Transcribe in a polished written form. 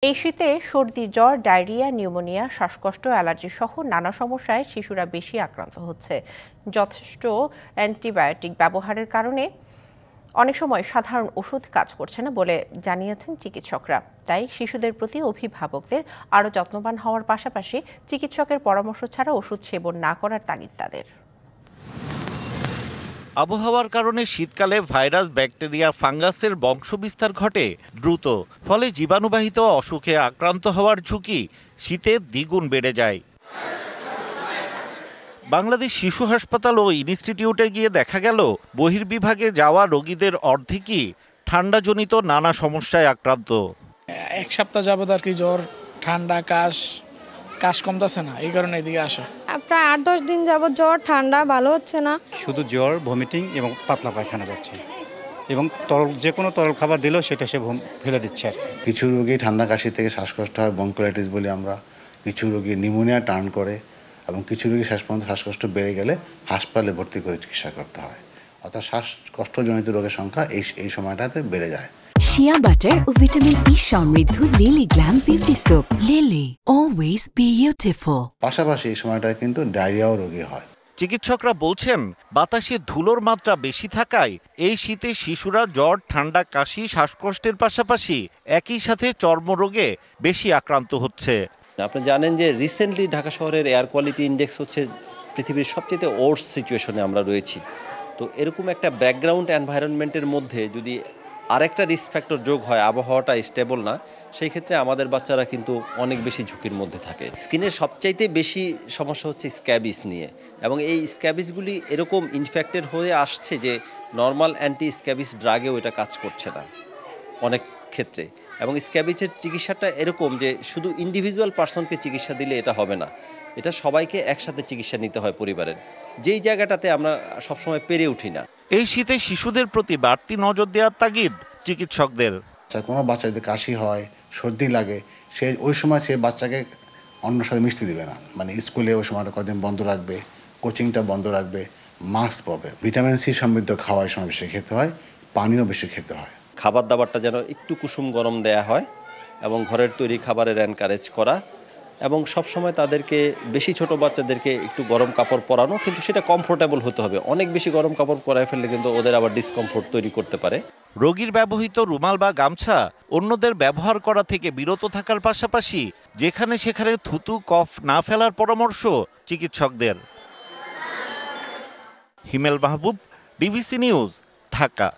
এই শীতে সর্দি, জ্বর, ডায়রিয়া, নিউমোনিয়া, শ্বাসকষ্ট, অ্যালার্জি সহ নানা সমস্যায় শিশুরা বেশি আক্রান্ত হচ্ছে। যথেষ্ট অ্যান্টিবায়োটিক ব্যবহারের কারণে অনেক সময় সাধারণ ওষুধ কাজ করছে না বলে জানিয়েছেন চিকিৎসকরা। তাই শিশুদের প্রতি অভিভাবকদের আরও যত্নবান হওয়ার পাশাপাশি চিকিৎসকের পরামর্শ ছাড়া ওষুধ সেবন না করার তাগিদ তাদের। আবহাওয়ার কারণে শীতকালে ভাইরাস, ব্যাকটেরিয়া, ফাঙ্গাসের বংশবিস্তার ঘটে দ্রুত। ফলে জীবাণুবাহিত অসুখে আক্রান্ত হওয়ার ঝুঁকি শীতে দ্বিগুণ বেড়ে যায়। বাংলাদেশ শিশু হাসপাতাল ও ইনস্টিটিউটে গিয়ে দেখা গেল বহির্বিভাগে যাওয়া রোগীদের অর্ধেকই ঠান্ডাজনিত নানা সমস্যায় আক্রান্ত। এক সপ্তাহ যাবত আর কি জ্বর, ঠান্ডা, কাশ কমতেছে না, এই কারণে এদিকে আসে। প্রায় ৮-১০ দিন যাবত জ্বর, ঠান্ডা ভালো হচ্ছে না। শুধু জ্বর, ভমিটিং এবং পাতলা পায়খানা যাচ্ছে, এবং তরল যে কোনো তরল খাবার দিলেও সেটা সে ফেলে দিচ্ছে আর কিছু রোগী ঠান্ডা কাশি থেকে শ্বাসকষ্ট হয়, বঙ্কোলাইটিস বলি আমরা। কিছু রোগী নিউমোনিয়া টার্ন করে, এবং কিছু রোগী শেষ পর্যন্ত শ্বাসকষ্ট বেড়ে গেলে হাসপাতালে ভর্তি করে চিকিৎসা করতে হয়। অর্থাৎ শ্বাসকষ্টজনিত রোগের সংখ্যা এই সময়টাতে বেড়ে যায়। শিয়া বাটার ও ভিটামিন ই সমৃদ্ধ lily glam beauty soap. Lily, always beautiful. পাশাপাশি এই সময়টায় কিন্তু ডায়রিয়াও রোগী হয়। চিকিৎসকরা বলছেন, বাতাসে ধুলোর মাত্রা বেশি থাকায় এই শীতে শিশুরা জ্বর, ঠান্ডা, কাশি, শ্বাসকষ্টের পাশাপাশি একই সাথে চর্মরোগে বেশি আক্রান্ত হচ্ছে। আপনি জানেন যে রিসেন্টলি ঢাকা শহরের এয়ার কোয়ালিটি ইন্ডেক্স হচ্ছে পৃথিবীর সবচেয়ে ওয়ার্স্ট সিচুয়েশনে আমরা রয়েছি। তো এরকম একটা ব্যাকগ্রাউন্ড এনভায়রনমেন্টের মধ্যে যদি আরেকটা রিস্ক ফ্যাক্টর যোগ হয়, আবহাওয়াটা স্টেবল না, সেই ক্ষেত্রে আমাদের বাচ্চারা কিন্তু অনেক বেশি ঝুঁকির মধ্যে থাকে। স্কিনের সবচাইতে বেশি সমস্যা হচ্ছে স্ক্যাবিস নিয়ে, এবং এই স্ক্যাবিসগুলি এরকম ইনফেক্টেড হয়ে আসছে যে নর্মাল অ্যান্টি স্ক্যাবিস ড্রাগেও এটা কাজ করছে না অনেক ক্ষেত্রে। এবং স্ক্যাবিসের চিকিৎসাটা এরকম যে শুধু ইন্ডিভিজুয়াল পার্সনকে চিকিৎসা দিলে এটা হবে না, এটা সবাইকে একসাথে চিকিৎসা নিতে হয় পরিবারের, যেই জায়গাটাতে আমরা সবসময় পেরে উঠি না। এই শীতে শিশুদের প্রতি বাড়তি নজর দেওয়ার তাগিদ চিকিৎসকদের। কোনো বাচ্চা যদি কাশি হয়, সর্দি লাগে, সে ওই সময় সে বাচ্চাকে অন্য সাথে মিশতে দেবে না। মানে স্কুলে ওই সময়টা কদিন বন্ধ রাখবে, কোচিংটা বন্ধ রাখবে, মাস্ক পরবে। ভিটামিন সি সমৃদ্ধ খাওয়ার সময় বেশি খেতে হয়, পানিও বেশি খেতে হয়। খাবার দাবারটা যেন একটু কুসুম গরম দেয়া হয়, এবং ঘরের তৈরি খাবারের এনকারেজ করা, এবং সবসময় তাদেরকে বেশি ছোট বাচ্চাদেরকে একটু গরম কাপড় পরানো, কিন্তু সেটা কমফোর্টেবল হতে হবে। অনেক বেশি গরম কাপড় পরায় ফেললে কিন্তু ওদের আবার ডিসকমফোর্ট তৈরি করতে পারে। রোগীর ব্যবহৃত রুমাল বা গামছা অন্যদের ব্যবহার করা থেকে বিরত থাকার পাশাপাশি যেখানে সেখানে থুতু, কফ না ফেলার পরামর্শ চিকিৎসকদের। হিমেল মাহবুব, ডিবিসি নিউজ, ঢাকা।